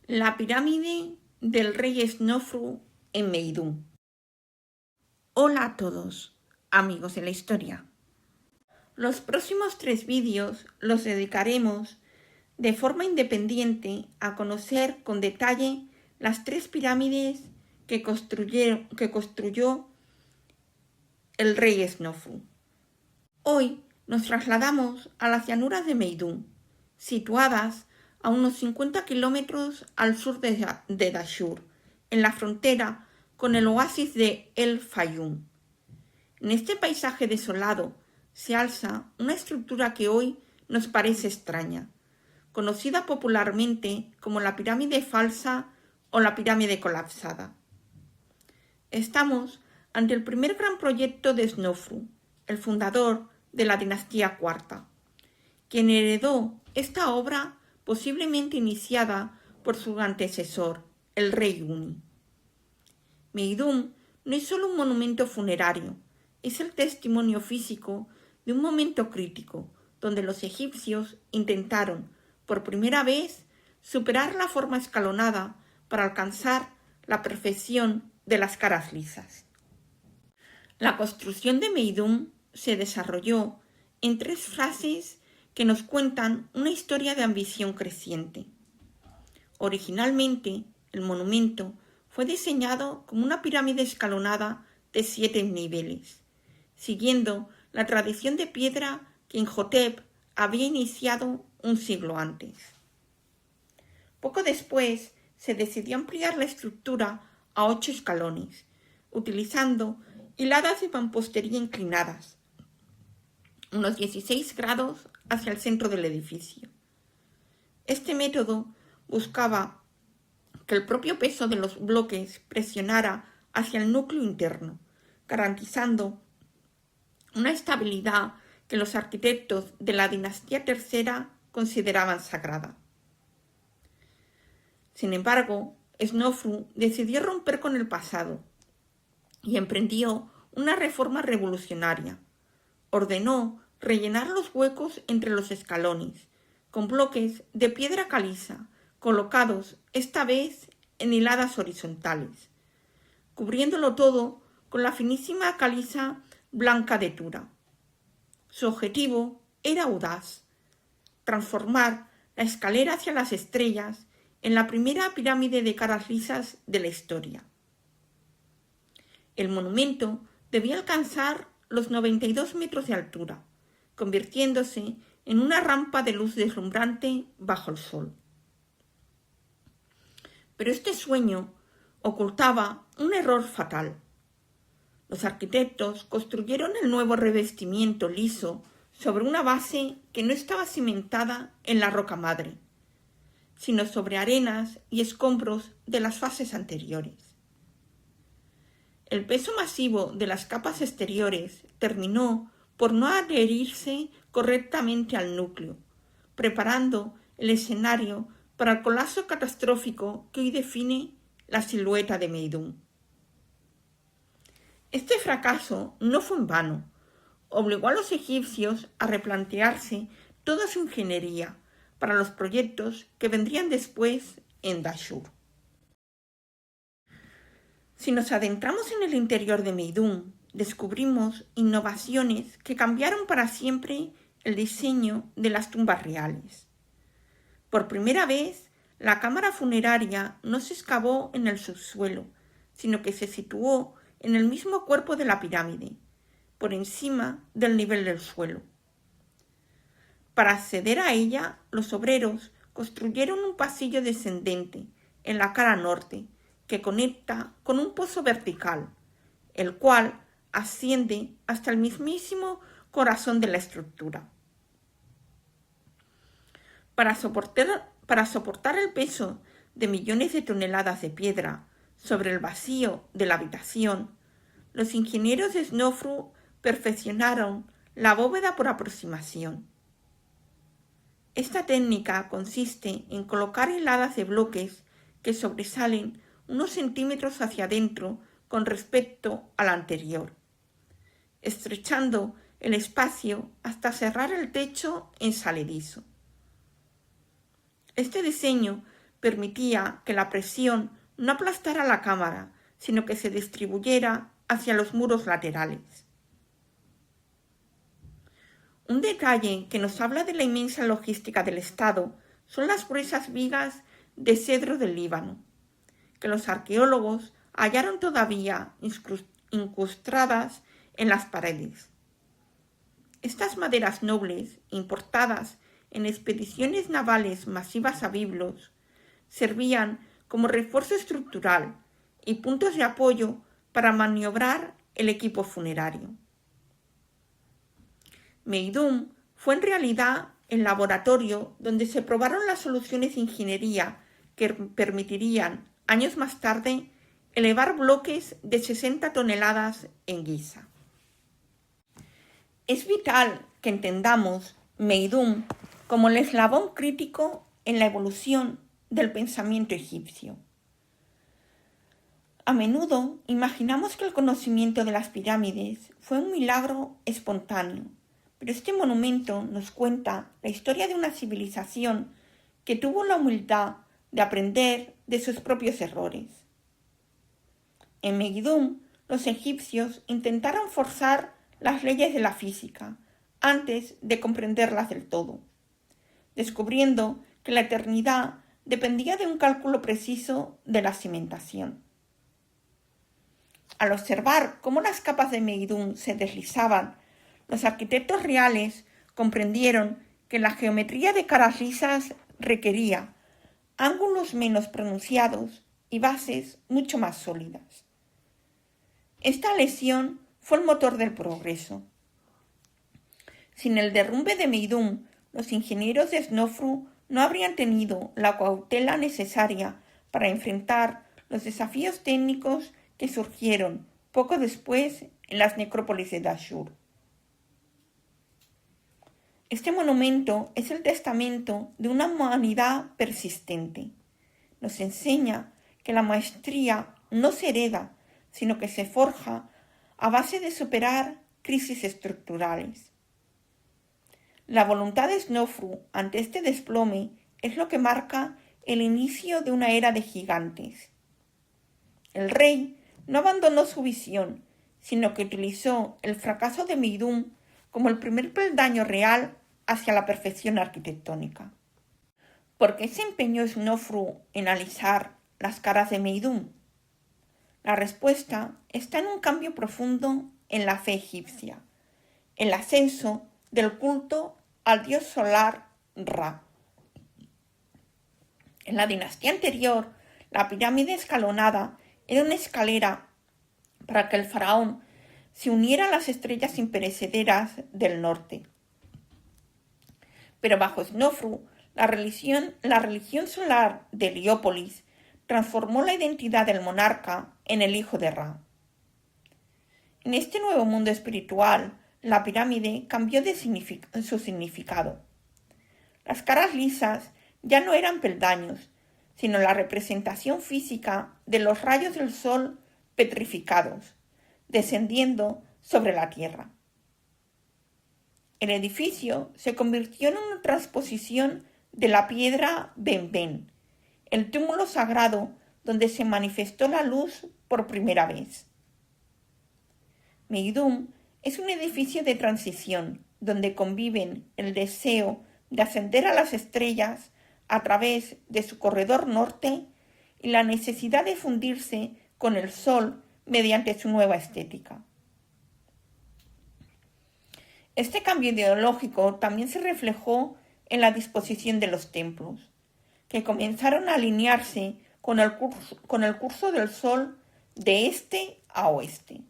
La pirámide del rey Snofru en Meidum. Hola a todos, amigos de la historia. Los próximos 3 vídeos los dedicaremos de forma independiente a conocer con detalle las 3 pirámides que construyó el rey Snofru. Hoy nos trasladamos a las llanuras de Meidum, situadas a unos 50 kilómetros al sur de Dashur, en la frontera con el oasis de El Fayum. En este paisaje desolado se alza una estructura que hoy nos parece extraña, conocida popularmente como la pirámide falsa o la pirámide colapsada. Estamos ante el primer gran proyecto de Snofru, el fundador de la dinastía IV, quien heredó esta obra posiblemente iniciada por su antecesor, el rey Uni. Meidum no es solo un monumento funerario, es el testimonio físico de un momento crítico donde los egipcios intentaron, por primera vez, superar la forma escalonada para alcanzar la perfección de las caras lisas. La construcción de Meidum se desarrolló en 3 fases que nos cuentan una historia de ambición creciente. Originalmente, el monumento fue diseñado como una pirámide escalonada de 7 niveles, siguiendo la tradición de piedra que Imhotep había iniciado un siglo antes. Poco después, se decidió ampliar la estructura a 8 escalones, utilizando hiladas de mampostería inclinadas, unos 16 grados hacia el centro del edificio. Este método buscaba que el propio peso de los bloques presionara hacia el núcleo interno, garantizando una estabilidad que los arquitectos de la dinastía III consideraban sagrada. Sin embargo, Snofru decidió romper con el pasado y emprendió una reforma revolucionaria. Ordenó rellenar los huecos entre los escalones con bloques de piedra caliza colocados esta vez en hiladas horizontales, cubriéndolo todo con la finísima caliza blanca de Tura. Su objetivo era audaz: transformar la escalera hacia las estrellas en la primera pirámide de caras lisas de la historia. El monumento debía alcanzar los 92 metros de altura, convirtiéndose en una rampa de luz deslumbrante bajo el sol. Pero este sueño ocultaba un error fatal. Los arquitectos construyeron el nuevo revestimiento liso sobre una base que no estaba cimentada en la roca madre, sino sobre arenas y escombros de las fases anteriores. El peso masivo de las capas exteriores terminó por no adherirse correctamente al núcleo, preparando el escenario para el colapso catastrófico que hoy define la silueta de Meidum. Este fracaso no fue en vano. Obligó a los egipcios a replantearse toda su ingeniería para los proyectos que vendrían después en Dashur. Si nos adentramos en el interior de Meidum, descubrimos innovaciones que cambiaron para siempre el diseño de las tumbas reales. Por primera vez, la cámara funeraria no se excavó en el subsuelo, sino que se situó en el mismo cuerpo de la pirámide, por encima del nivel del suelo. Para acceder a ella, los obreros construyeron un pasillo descendente en la cara norte que conecta con un pozo vertical, el cual asciende hasta el mismísimo corazón de la estructura. Para soportar el peso de millones de toneladas de piedra sobre el vacío de la habitación, los ingenieros de Snofru perfeccionaron la bóveda por aproximación. Esta técnica consiste en colocar hiladas de bloques que sobresalen unos centímetros hacia adentro con respecto al anterior, estrechando el espacio hasta cerrar el techo en saledizo. Este diseño permitía que la presión no aplastara la cámara, sino que se distribuyera hacia los muros laterales. Un detalle que nos habla de la inmensa logística del Estado son las gruesas vigas de cedro del Líbano, que los arqueólogos hallaron todavía incrustadas en las paredes. Estas maderas nobles, importadas en expediciones navales masivas a Biblos, servían como refuerzo estructural y puntos de apoyo para maniobrar el equipo funerario. Meidum fue en realidad el laboratorio donde se probaron las soluciones de ingeniería que permitirían, años más tarde, elevar bloques de 60 toneladas en Giza. Es vital que entendamos Meidum como el eslabón crítico en la evolución del pensamiento egipcio. A menudo imaginamos que el conocimiento de las pirámides fue un milagro espontáneo, pero este monumento nos cuenta la historia de una civilización que tuvo la humildad de aprender de sus propios errores. En Meidum, los egipcios intentaron forzar las leyes de la física antes de comprenderlas del todo, descubriendo que la eternidad dependía de un cálculo preciso de la cimentación. Al observar cómo las capas de Meidum se deslizaban, los arquitectos reales comprendieron que la geometría de caras lisas requería ángulos menos pronunciados y bases mucho más sólidas. Esta lesión fue el motor del progreso. Sin el derrumbe de Meidum, los ingenieros de Snofru no habrían tenido la cautela necesaria para enfrentar los desafíos técnicos que surgieron poco después en las necrópolis de Dashur. Este monumento es el testamento de una humanidad persistente. Nos enseña que la maestría no se hereda, sino que se forja a base de superar crisis estructurales. La voluntad de Snofru ante este desplome es lo que marca el inicio de una era de gigantes. El rey no abandonó su visión, sino que utilizó el fracaso de Meidum como el primer peldaño real hacia la perfección arquitectónica. ¿Por qué se empeñó Snofru en alisar las caras de Meidum? La respuesta está en un cambio profundo en la fe egipcia, el ascenso del culto al dios solar Ra. En la dinastía anterior, la pirámide escalonada era una escalera para que el faraón se uniera a las estrellas imperecederas del norte. Pero bajo Snofru, la religión solar de Heliópolis transformó la identidad del monarca en el hijo de Ra. En este nuevo mundo espiritual, la pirámide cambió su significado. Las caras lisas ya no eran peldaños, sino la representación física de los rayos del sol petrificados, descendiendo sobre la tierra. El edificio se convirtió en una transposición de la piedra Benben, el túmulo sagrado donde se manifestó la luz por primera vez. Meidum es un edificio de transición donde conviven el deseo de ascender a las estrellas a través de su corredor norte y la necesidad de fundirse con el sol mediante su nueva estética. Este cambio ideológico también se reflejó en la disposición de los templos, que comenzaron a alinearse con el curso del sol de este a oeste.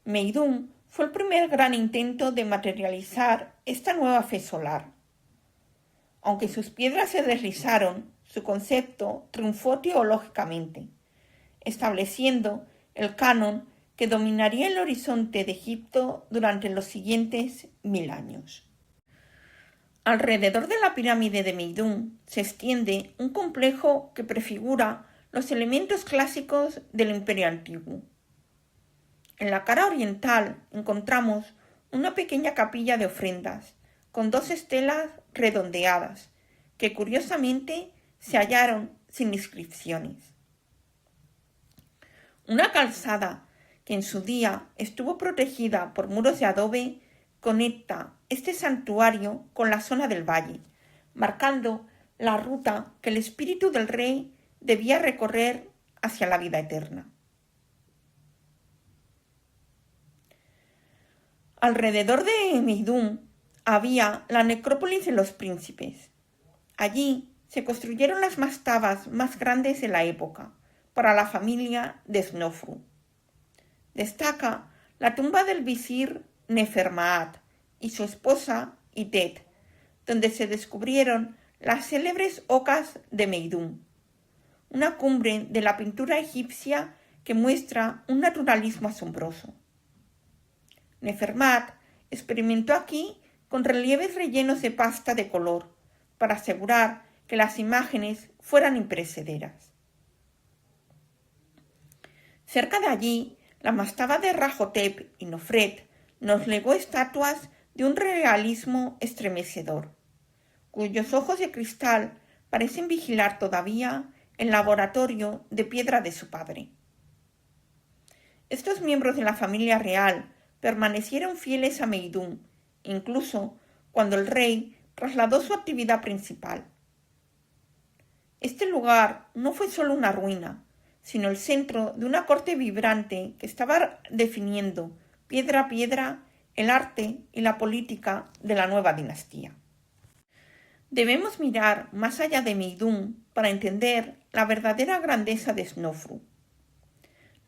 Meidum fue el primer gran intento de materializar esta nueva fe solar. Aunque sus piedras se deslizaron, su concepto triunfó teológicamente, estableciendo el canon que dominaría el horizonte de Egipto durante los siguientes 1000 años. Alrededor de la pirámide de Meidum se extiende un complejo que prefigura los elementos clásicos del Imperio Antiguo. En la cara oriental encontramos una pequeña capilla de ofrendas, con 2 estelas redondeadas, que curiosamente se hallaron sin inscripciones. Una calzada que en su día estuvo protegida por muros de adobe conecta este santuario con la zona del valle, marcando la ruta que el espíritu del rey debía recorrer hacia la vida eterna. Alrededor de Meidum había la necrópolis de los príncipes. Allí se construyeron las mastabas más grandes de la época para la familia de Snofru. Destaca la tumba del visir Nefermaat y su esposa Itet, donde se descubrieron las célebres ocas de Meidum, una cumbre de la pintura egipcia que muestra un naturalismo asombroso. Nefermat experimentó aquí con relieves rellenos de pasta de color para asegurar que las imágenes fueran imperecederas. Cerca de allí, la mastaba de Rahotep y Nofret nos legó estatuas de un realismo estremecedor, cuyos ojos de cristal parecen vigilar todavía el laboratorio de piedra de su padre. Estos miembros de la familia real permanecieron fieles a Meidum, incluso cuando el rey trasladó su actividad principal. Este lugar no fue solo una ruina, sino el centro de una corte vibrante que estaba definiendo piedra a piedra el arte y la política de la nueva dinastía. Debemos mirar más allá de Meidum para entender la verdadera grandeza de Snofru.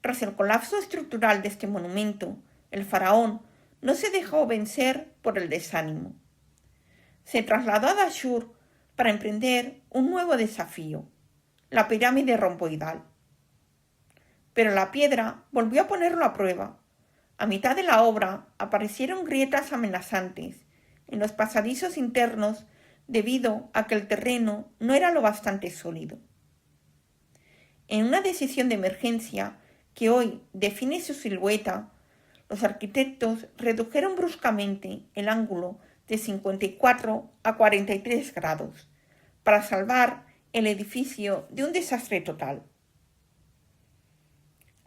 Tras el colapso estructural de este monumento, el faraón no se dejó vencer por el desánimo. Se trasladó a Dashur para emprender un nuevo desafío, la pirámide romboidal. Pero la piedra volvió a ponerlo a prueba. A mitad de la obra aparecieron grietas amenazantes en los pasadizos internos debido a que el terreno no era lo bastante sólido. En una decisión de emergencia que hoy define su silueta, los arquitectos redujeron bruscamente el ángulo de 54 a 43 grados para salvar el edificio de un desastre total.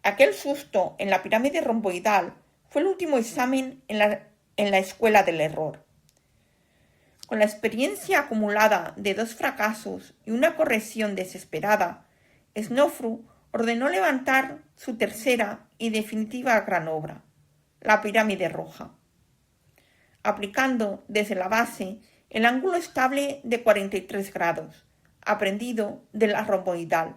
Aquel susto en la pirámide romboidal fue el último examen en la escuela del error. Con la experiencia acumulada de 2 fracasos y una corrección desesperada, Snofru ordenó levantar su tercera y definitiva gran obra, la pirámide roja, aplicando desde la base el ángulo estable de 43 grados, aprendido de la romboidal.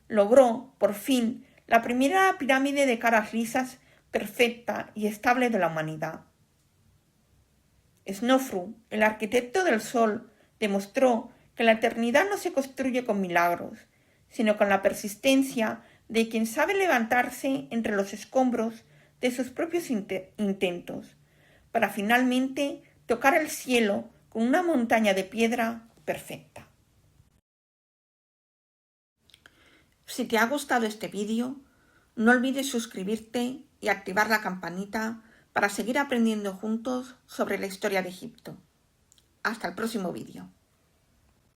Logró, por fin, la primera pirámide de caras lisas perfecta y estable de la humanidad. Snofru, el arquitecto del sol, demostró que la eternidad no se construye con milagros, sino con la persistencia de quien sabe levantarse entre los escombros de sus propios intentos, para finalmente tocar el cielo con una montaña de piedra perfecta. Si te ha gustado este vídeo, no olvides suscribirte y activar la campanita para seguir aprendiendo juntos sobre la historia de Egipto. Hasta el próximo vídeo.